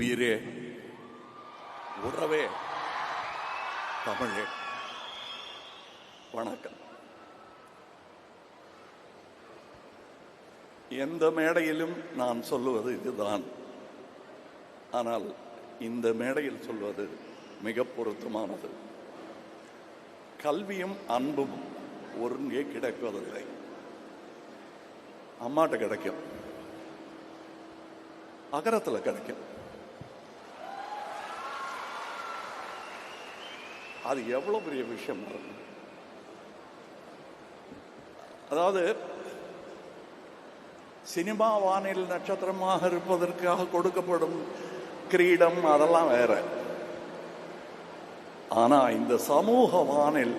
உயிரே, உறவே, தமிழே, வணக்கம். எந்த மேடையிலும் நான் சொல்லுவது இதுதான். ஆனால் இந்த மேடையில் சொல்வது மிக பொருத்தமானது. கல்வியும் அன்பும் ஒருங்கே கிடைப்பதில்லை. அம்மாட்ட கிடைக்கும், அகரத்தில் கிடைக்கும். அது எவ்வளவு பெரிய விஷயம். அதாவது சினிமா வானில் நட்சத்திரமாக இருப்பதற்காக கொடுக்கப்படும் கிரீடம் அதெல்லாம் வேற. ஆனா இந்த சமூக வானில்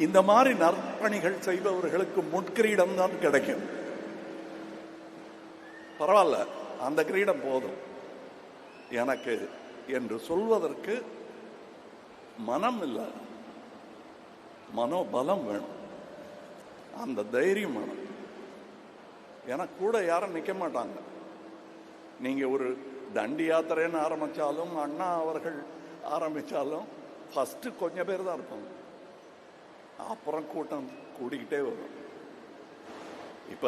இந்த மாதிரி நற்பணிகள் செய்பவர்களுக்கு முட்கிரீடம் தான் கிடைக்கும். பரவாயில்ல, அந்த கிரீடம் போதும் எனக்கு என்று சொல்வதற்கு மனம் இல்லை, மனோபலம் வேணும், அந்த தைரியம் வேணும். ஏன்னா கூட யாரும் நிற்க மாட்டாங்க. நீங்க ஒரு தண்டி யாத்திரைன்னு ஆரம்பிச்சாலும், அண்ணா அவர்கள் ஆரம்பிச்சாலும் ஃபர்ஸ்ட் கொஞ்சம் பேர் தான் இருப்பாங்க, அப்புறம் கூட்டம் கூடிக்கிட்டே வரும். இப்ப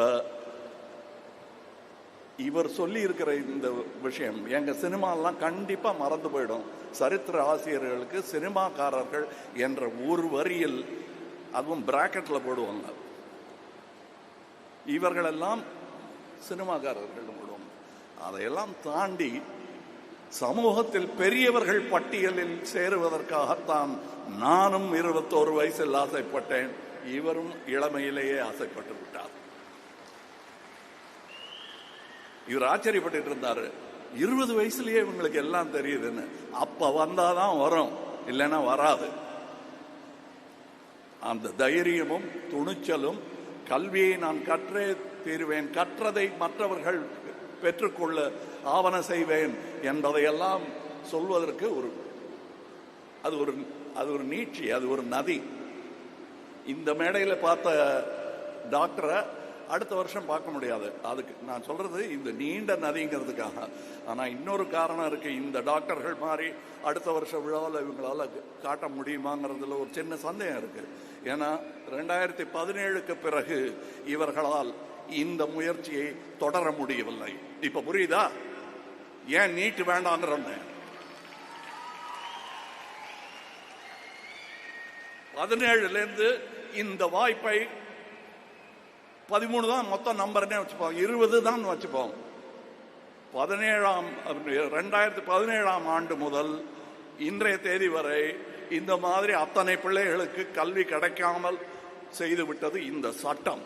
இவர் சொல்லி இருக்கிற இந்த விஷயம் எங்க சினிமாலாம் கண்டிப்பா மறந்து போயிடும். சரித்திர ஆசிரியர்களுக்கு சினிமாக்காரர்கள் என்ற ஒரு வரியில், அதுவும் பிராக்கெட்ல போடுவாங்க, இவர்களெல்லாம் சினிமாக்காரர்கள் போடுவாங்க. அதையெல்லாம் தாண்டி சமூகத்தில் பெரியவர்கள் பட்டியலில் சேருவதற்காகத்தான் நானும் 21 வயசில் ஆசைப்பட்டேன். இவரும் இளமையிலேயே ஆசைப்பட்டு விட்டார். இவர் ஆச்சரியப்பட்டு இருந்தாரு, 20 வயசுலயே இவங்களுக்கு எல்லாம் தெரியுதுன்னு. அப்ப வந்தாதான் வரும், இல்லைன்னா வராது. அந்த தைரியமும் துணிச்சலும், கல்வியை நான் கற்றே தீருவேன், கற்றதை மற்றவர்கள் பெற்றுக்கொள்ள ஆவண செய்வேன் என்பதையெல்லாம் சொல்வதற்கு அது ஒரு நீட்சி, அது ஒரு நதி. இந்த மேடையில் பார்த்த டாக்டரை அடுத்த வருஷம் பார்க்க முடியாது. அதுக்கு நான் சொல்றது இந்த நீண்ட நதிங்கிறதுக்காக. ஆனா இன்னொரு காரணம் இருக்கு. இந்த டாக்டர்கள் மாதிரி அடுத்த வருஷம் விழாவில் இவங்களால காட்ட முடியுமாங்கிறதுல ஒரு சின்ன சந்தேகம் இருக்கு. ஏன்னா 2017க்கு பிறகு இவர்களால் இந்த முயற்சியை தொடர முடியவில்லை. இப்ப புரியுதா ஏன் நீட்டு வேண்டாங்கிறோன்னு? 17லேருந்து இந்த வாய்ப்பை 13 தான் மொத்தம் நம்பர்னே வச்சுப்போம், 20 தான் வச்சுப்போம். 2017ஆம் ஆண்டு முதல் இன்றைய தேதி வரை இந்த மாதிரி அத்தனை பிள்ளைகளுக்கு கல்வி கிடைக்காமல் செய்து விட்டது இந்த சட்டம்.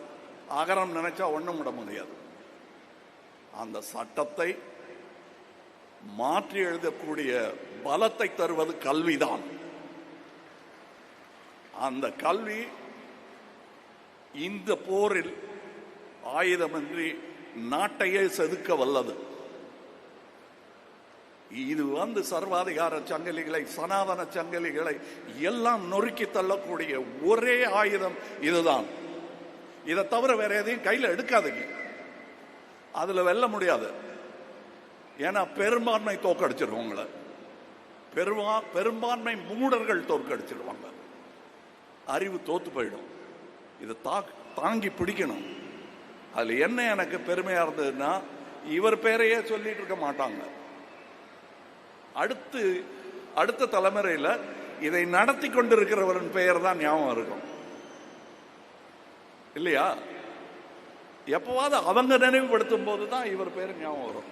அகரம் நினைச்சா ஒண்ணும் விட முடியாது. அந்த சட்டத்தை மாற்றி எழுதக்கூடிய பலத்தை தருவது கல்விதான். அந்த கல்வி இந்த போரில் ஆயுதமின்றி நாட்டையே செதுக்க வல்லது. இது சர்வாதிகார சங்கிலிகளை, சனாதன சங்கிலிகளை எல்லாம் நொறுக்கி தள்ளக்கூடிய ஒரே ஆயுதம் இதுதான். இதை தவிர வேற எதையும் கையில் எடுக்காதீங்க. அதுல வெல்ல முடியாது. ஏன்னா பெரும்பான்மை தோற்கடிச்சிருவாங்கள, பெரும்பான்மை மூடர்கள் தோற்கடிச்சிருவாங்க. அறிவு தோத்து போயிடும். இதை தாங்கி பிடிக்கணும். அதுல என்ன எனக்கு பெருமையா இருந்ததுன்னா, இவர் பேரையே சொல்லிட்டு இருக்க மாட்டாங்க. அடுத்த தலைமுறையில இதை நடத்தி கொண்டிருக்கிறவரின் பெயர் தான் ஞாபகம் இருக்கும், இல்லையா? எப்பவாவது அவங்க நினைவுபடுத்தும் போதுதான் இவர் பேர் ஞாபகம் வரும்.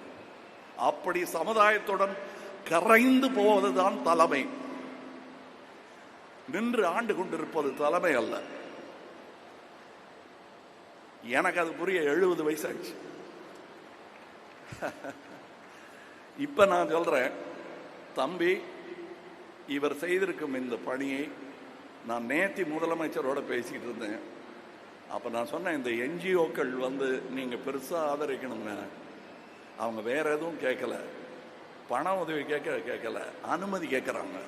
அப்படி சமுதாயத்துடன் கரைந்து போவதுதான் தலைமை. நின்று ஆண்டு கொண்டிருப்பது தலைமை அல்ல. எனக்கு அது புரிய 70 வயசு ஆயிடுச்சு. இப்ப நான் சொல்றேன், தம்பி, இவர் செய்திருக்கும் இந்த பணியை நான் நேத்தி முதலமைச்சரோட பேசிக்கிட்டு இருந்தேன். அப்ப நான் சொன்னேன், இந்த என்ஜிஓக்கள் நீங்க பெருசா ஆதரிக்கணுங்க. அவங்க வேற எதுவும் கேட்கல, பண உதவி கேட்கல, அனுமதி கேட்கறாங்க.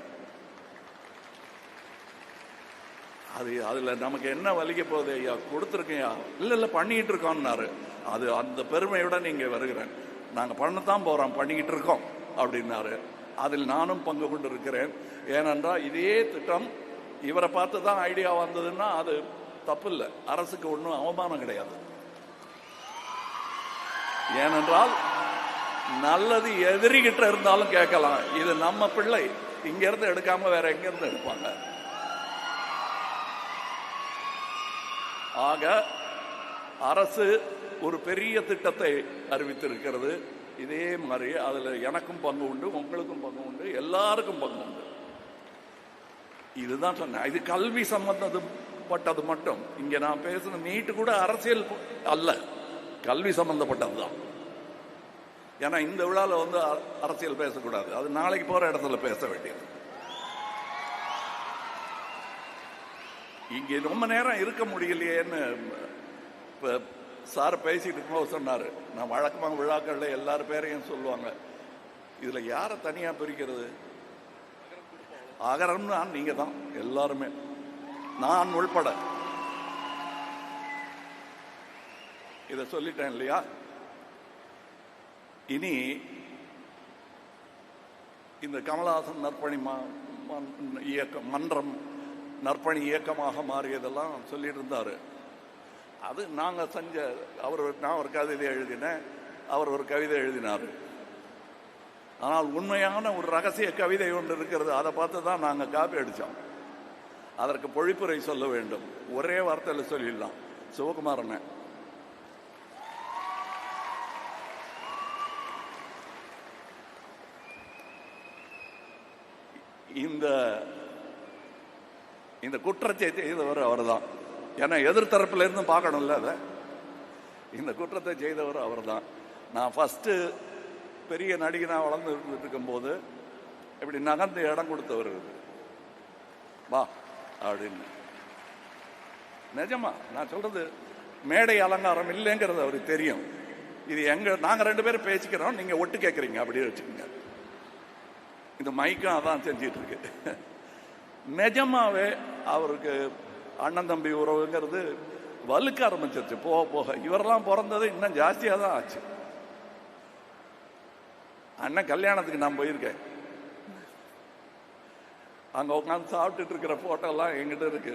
அதுல நமக்கு என்ன வலிக்க போகுது? ஐயா கொடுத்துருக்கையா? இல்ல பண்ணிக்கிட்டு இருக்கோம்னாரு. அது அந்த பெருமையோட நீங்க வருகிறேன். நாங்க பண்ணத்தான் போறோம், பண்ணிக்கிட்டு இருக்கோம். அப்படின்னாரு. அதில் நானும் பங்கு கொண்டிருக்கிறேன். ஏனென்றால் இதே திட்டம் இவரை பார்த்து தான் ஐடியா வந்ததுன்னா அது தப்பு இல்லை, அரசுக்கு ஒன்றும் அவமானம் கிடையாது. ஏனென்றால் நல்லது எதிரிகிட்ட இருந்தாலும் கேட்கலாம், இது நம்ம பிள்ளை, இங்க இருந்து எடுக்காம வேற எங்க இருந்து எடுப்பாங்க. ஆக அரசு ஒரு பெரிய திட்டத்தை அறிவித்திருக்கிறது. இதே மாதிரி அதுல எனக்கும் பங்கு உண்டு, உங்களுக்கும் பங்கு உண்டு, எல்லாருக்கும் பங்கு உண்டு. இதுதான் சொன்னேன். இது கல்வி சம்பந்தப்பட்டது மட்டும். இங்க நான் பேசுன நீட்டு கூட அரசியல் அல்ல, கல்வி சம்பந்தப்பட்டதுதான். ஏன்னா இந்த விழாவில் வந்து அரசியல் பேசக்கூடாது, அது நாளைக்கு போற இடத்துல பேச வேண்டியது. இங்க ரொம்ப நேரம் இருக்க முடியலையேன்னு சார் பேசிட்டு இருக்கும்போது சொன்னாரு. நான் வழக்கமாக விழாக்கள்ல எல்லாரும் பேரையும் சொல்லுவாங்க, இதுல யாரை தனியா பிரிக்கிறது? அகரம்னா நீங்க தான் எல்லாருமே, நான் உள்பட. இத சொல்லிட்டேன் இல்லையா? இனி இந்த கமலஹாசன் நற்பணி இயக்கம் மன்றம் நற்பணி இயக்கமாக மாறியதெல்லாம் சொல்லிட்டு இருந்தாரு. அது நாங்க செஞ்ச, நான் ஒரு கவிதை எழுதினேன், அவர் ஒரு கவிதை எழுதினார். ஆனால் உண்மையான ஒரு ரகசிய கவிதை ஒன்று இருக்கிறது, அதை பார்த்து தான் நாங்கள் காப்பி அடித்தோம். அதற்கு பொழிப்புரை சொல்ல வேண்டும், ஒரே வார்த்தையில் சொல்லிடலாம். சிவகுமாரன் இந்த குற்றத்தை செய்தவர் அவர் தான். ஏன்னா எதிர்த்தரப்புல இருந்து பார்க்கணும்ல, அதை இந்த குற்றத்தை செய்தவர் அவர் தான். நான் ஃபர்ஸ்ட் பெரிய நடிகனா வளர்ந்து இருக்கும் போது இப்படி நகர்ந்து இடம் கொடுத்தவர், வா அப்படின்னு. நிஜமா நான் சொல்றது மேடை அலங்காரம் இல்லைங்கிறது அவருக்கு தெரியும். இது நாங்க 2 பேரும் பேசிக்கிறோம், நீங்க ஒட்டு கேட்கறீங்க, அப்படியே வச்சுக்கோங்க. இந்த மைக்கும் அதான் செஞ்சிட்டு இருக்கு. நிஜமாவே அவருக்கு அண்ணன் தம்பி உறவுங்கிறது வலுக்க ஆரம்பிச்சிருச்சு போக போக. இவரெல்லாம் பிறந்தது இன்னும் ஜாஸ்தியா தான் ஆச்சு. அண்ணன் கல்யாணத்துக்கு நான் போயிருக்கேன், அங்க உட்காந்து சாப்பிட்டுட்டு இருக்கிற போட்டோ எல்லாம் எங்கிட்ட இருக்கு.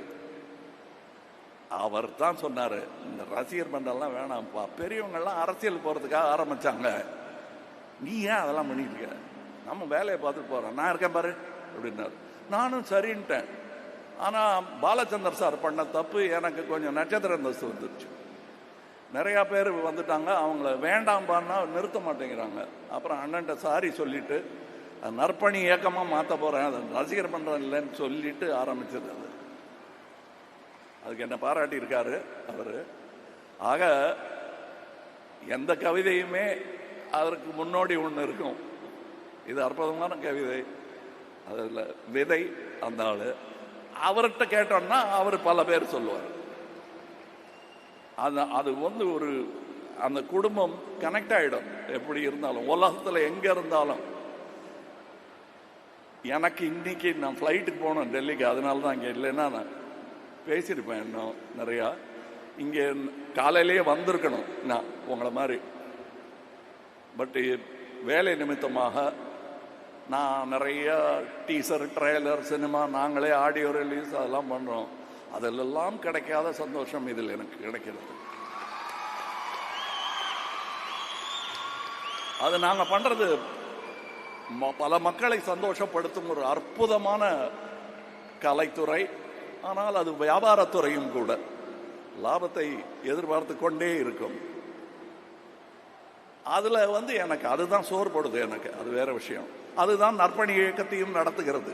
அவர் தான் சொன்னாரு, இந்த ரசிகர் மன்றம்லாம் வேணாம்ப்பா, பெரியவங்க எல்லாம் அரசியல் போறதுக்காக ஆரம்பிச்சாங்க, நீ ஏன் அதெல்லாம் பண்ணிட்டு இருக்க, நம்ம வேலையை பார்த்துட்டு போறோம், நான் இருக்கேன் பாரு அப்படின்னாரு. நானும் சரின்ட்டேன். ஆனா பாலச்சந்தர் சார் பண்ண தப்பு, எனக்கு கொஞ்சம் நட்சத்திர அந்தஸ்து வந்துருச்சு. நிறைய பேர் வந்துட்டாங்க, அவங்கள வேண்டாம்பான்னா நிறுத்த மாட்டேங்கிறாங்க. அப்புறம் அண்ணன்ட்ட சாரி சொல்லிட்டு நற்பணி இயக்கமா மாற்ற போறேன், அது ரசிகர் மன்றம் இல்லைன்னு சொல்லிட்டு ஆரம்பிச்சது. அது அதுக்கு என்ன பாராட்டி இருக்காரு அவரு. ஆக எந்த கவிதையுமே அதற்கு முன்னோடி ஒன்று இருக்கும். இது அற்புதமான கவிதை, அதில் விதை அந்த ஆளு. அவர்கிட்ட கேட்டோம்னா அவர் பல பேர் சொல்லுவார். அது வந்து ஒரு அந்த குடும்பம் கனெக்ட் ஆயிடும். எப்படி இருந்தாலும் உலகத்தில் எங்க இருந்தாலும். எனக்கு இன்னைக்கு நான் ஃப்ளைட்டுக்கு போனோம் டெல்லிக்கு, அதனால தான் இங்கே இல்லைன்னா நான் பேசியிருப்பேன் இன்னும் நிறையா. இங்கே காலையிலேயே வந்திருக்கணும் நான் உங்களை மாதிரி. பட் வேலை நிமித்தமாக நான் நிறைய டீசர், ட்ரெய்லர், சினிமா, நாங்களே ஆடியோ ரிலீஸ் அதெல்லாம் பண்ணுறோம். அதிலெல்லாம் கிடைக்காத சந்தோஷம் இதில் எனக்கு கிடைக்கிறது. அது நாங்கள் பண்ணுறது பல மக்களை சந்தோஷப்படுத்தும் ஒரு அற்புதமான கலைத்துறை. ஆனால் அது வியாபாரத்துறையும் கூட, லாபத்தை எதிர்பார்த்து கொண்டே இருக்கும். அதுல வந்து எனக்கு அதுதான் சோர்படுது. எனக்கு அது வேற விஷயம். அதுதான் நற்பணி இயக்கத்தையும் நடத்துகிறது.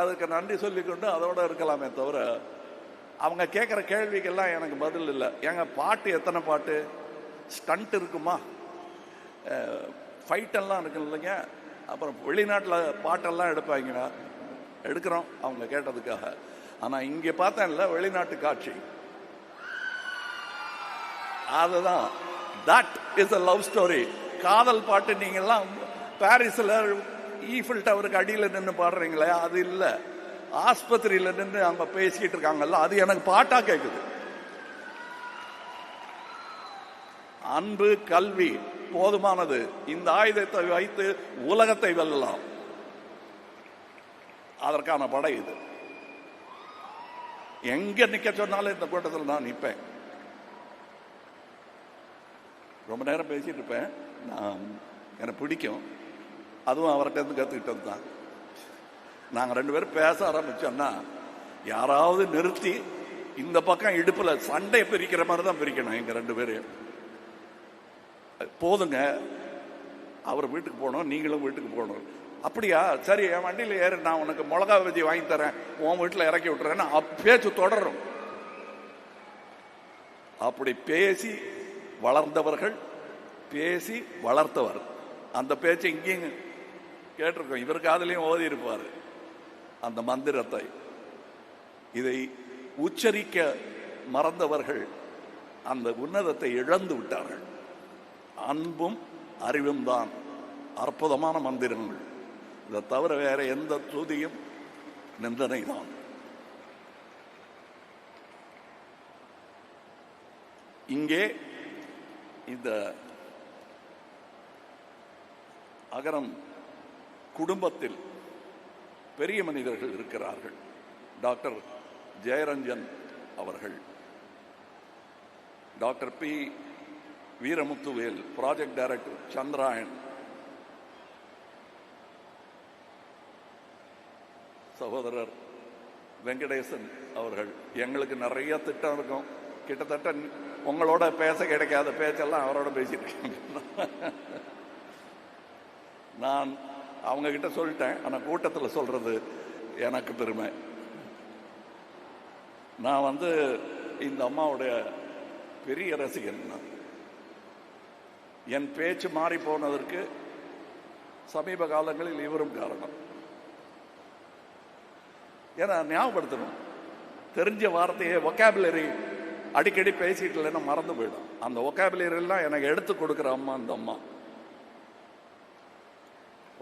அதுக்கு நன்றி சொல்லிக்கொண்டு அதோட இருக்கலாமே தவிர, அவங்க கேட்குற கேள்விக்கெல்லாம் எனக்கு பதில் இல்லை. எங்க பாட்டு எத்தனை பாட்டு, ஸ்டண்ட் இருக்குமா, ஃபைட்டெல்லாம் இருக்கு இல்லைங்க. அப்புறம் வெளிநாட்டில் பாட்டெல்லாம் எடுக்கிறோம் அவங்க கேட்டதுக்காக. ஆனால் இங்கே பார்த்தேன்ல வெளிநாட்டு காட்சி, அதுதான் that is a love story. காதல் பாட்டு நீங்கள்லாம் பாரிஸில் ஈஃபில் டவருக்கு அடியில் நின்று பாடுறீங்களே, அது இல்லை. ஆஸ்பத்திரியில் நின்று அவங்க பேசிக்கிட்டு இருக்காங்கல்ல, அது எனக்கு பாட்டா கேட்குது. அன்பு, கல்வி, போதுமானது. இந்த ஆயுதத்தை வைத்து உலகத்தை வெல்லலாம். அதற்கான படை இது. எங்க நிக்க சொன்னாலும் இந்த கூட்டத்தில் நான் நிற்பேன். ரொம்ப நேரம் பேசிட்டு இருப்பேன். நான் எனக்கு பிடிக்கும். அதுவும் அவர்கிட்ட இருந்து கற்றுக்கிட்டது தான். நாங்கள் 2 பேரும் பேச ஆரம்பிச்சோம்னா யாராவது நிறுத்தி இந்த பக்கம் இடுப்புல சண்டை பிரிக்கிற மாதிரி தான் பிரிக்கணும். எங்க 2 பேரையும் போதுங்க, அவர் வீட்டுக்கு போகணும், நீங்களும் வீட்டுக்கு போகணும். அப்படியா, சரி, என் வண்டியில் ஏறு, நான் உனக்கு மிளகா பஜ்ஜி வாங்கி தரேன், உன் வீட்டில் இறக்கி விட்டுறேன்னு பேச்சு தொடரும். அப்படி பேசி வளர்ந்தவர்கள், பேசி வளர்த்தவர். அந்த பேச்சு இங்கேயும் கேட்டிருக்கோம். இவர் காதலையும் ஓதி இருப்பார் அந்த மந்திரத்தை. இதை உச்சரிக்க மறந்தவர்கள் அந்த உன்னதத்தை இழந்து விட்டார்கள். அன்பும் அறிவும் தான் அற்புதமான மந்திரங்கள். இதை தவிர வேற எந்த துதியும் நிந்தனை தான். இங்கே இந்த அகரம் குடும்பத்தில் பெரிய மனிதர்கள் இருக்கிறார்கள். டாக்டர் ஜெயரஞ்சன் அவர்கள், doctor P Veeramuthuvel, project director Chandrayaan, சகோதரர் வெங்கடேசன் அவர்கள். எங்களுக்கு நிறைய திட்டம் இருக்கும். கிட்டத்தட்ட உங்களோட பேச கிடைக்காத பேச்செல்லாம் அவரோட பேசிட்டு நான் அவங்க கிட்ட சொல்லிட்டேன். ஆனால் கூட்டத்தில் சொல்றது எனக்கு பெருமை. நான் இந்த அம்மாவுடைய பெரிய ரசிகன். என் பேச்சு மாறி போனதற்கு சமீப காலங்களில் இவரும் காரணம். ஏன்னா ஞாபகப்படுத்தணும், தெரிஞ்ச வார்த்தையை ஒக்காபுலரி அடிக்கடி பேசிட்டு இல்லைன்னா மறந்து போயிடும். அந்த ஒக்காபுலரி எல்லாம் எனக்கு எடுத்து கொடுக்குற அம்மா அந்த அம்மா.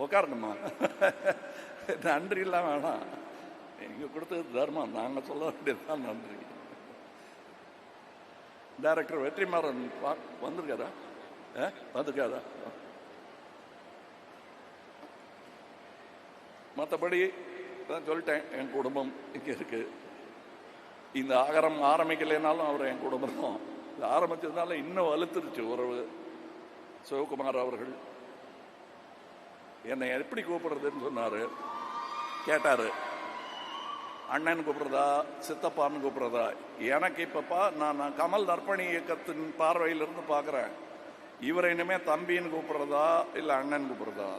உட்காரணுமா, நன்றி எல்லாம் வேணாம், நீங்க கொடுத்தது தர்மம், நாங்க சொல்ல வேண்டியதுதான் நன்றி. டைரக்டர் வெற்றிமாறன் வந்திருக்காரா? வந்திருக்காரா? மற்றபடி தான் சொல்லிட்டேன். என் குடும்பம் இங்கே இருக்கு. இந்த ஆகரம் ஆரம்பிக்கலைனாலும் அவர் என் குடும்பம் தான். இது ஆரம்பிச்சதுனால இன்னும் வலுத்துருச்சு உறவு. சிவகுமார் அவர்கள் என்னை எப்படி கூப்பிடுறதுன்னு சொன்னாரு, கேட்டாரு. அண்ணன் கூப்பிடுறதா, சித்தப்பான்னு கூப்பிடுறதா? எனக்கு இப்பப்பா நான் கமல் நற்பணி இயக்கத்தின் பார்வையிலிருந்து பார்க்குறேன், இவரை இனிமே தம்பின்னு கூப்பிடுறதா இல்லை அண்ணன் கூப்பிடுறதா?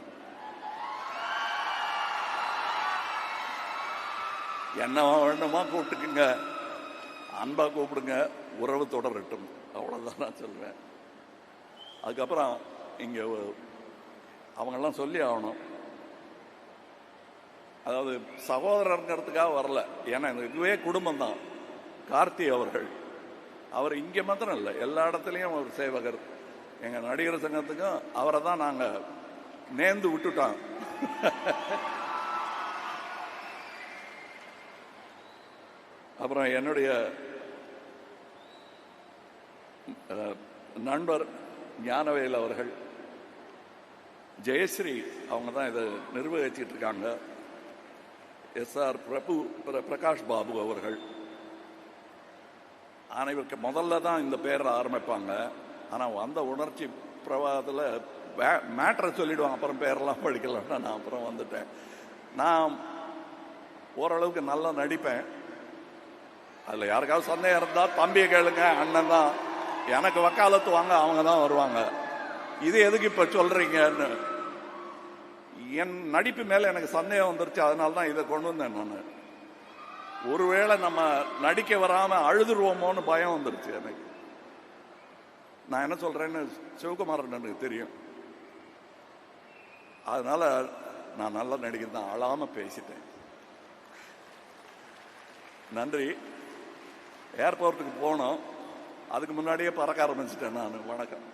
என்னவா வேணுமா கூப்பிட்டுக்குங்க, அன்பா கூப்பிடுங்க, உறவு தொடரட்டும், அவ்வளோதான் நான் சொல்வேன். அதுக்கப்புறம் இங்கே அவங்கெல்லாம் சொல்லி ஆகணும். அதாவது சகோதரருங்கிறதுக்காக வரல, ஏன்னா இதுவே குடும்பம் தான். கார்த்தி அவர்கள், அவர் இங்கே மாத்திரம் இல்லை, எல்லா இடத்துலையும் அவர் சேவகர். எங்கள் நடிகர் சங்கத்துக்கும் அவரை தான் நாங்கள் நேர்ந்து விட்டுட்டோம். அப்புறம் என்னுடைய நண்பர் ஞானவேல் அவர்கள், ஜெயஸ்ரீ அவங்க தான் இதை நிர்வகிச்சிட்டு இருக்காங்க. SR பிரகாஷ் பாபு அவர்கள். ஆனால் இவருக்கு முதல்ல தான் இந்த பேரை ஆரம்பிப்பாங்க. ஆனால் வந்த உணர்ச்சி பிரவாகத்தில் மேட்ரை சொல்லிடுவாங்க, அப்புறம் பேரெல்லாம் படிக்கலாம்னா நான் அப்புறம் வந்துட்டேன். நான் ஓரளவுக்கு நல்லா நடிப்பேன். அதில் யாருக்காவது சந்தேகம் இருந்தால் தம்பியை கேளுங்க, அண்ணன் தான். எனக்கு வக்காலத்து வாங்க அவங்க தான் வருவாங்க. இது எதுக்கு இப்போ சொல்கிறீங்கன்னு. என் நடிப்பு மேலே எனக்கு சந்தேகம் வந்துருச்சு, அதனால தான் இதை கொண்டு வந்தேன் நான். ஒருவேளை நம்ம நடிக்க வராமல் அழுதுருவோமோன்னு பயம் வந்துருச்சு எனக்கு. நான் என்ன சொல்கிறேன்னு சிவகுமாரன் எனக்கு தெரியும். அதனால நான் நல்லா நடிக்கிறேன் தான், அழாமல் பேசிட்டேன். நன்றி. ஏர்போர்ட்டுக்கு போனோம், அதுக்கு முன்னாடியே பறக்க ஆரம்பிச்சிட்டேன் நான். வணக்கம்.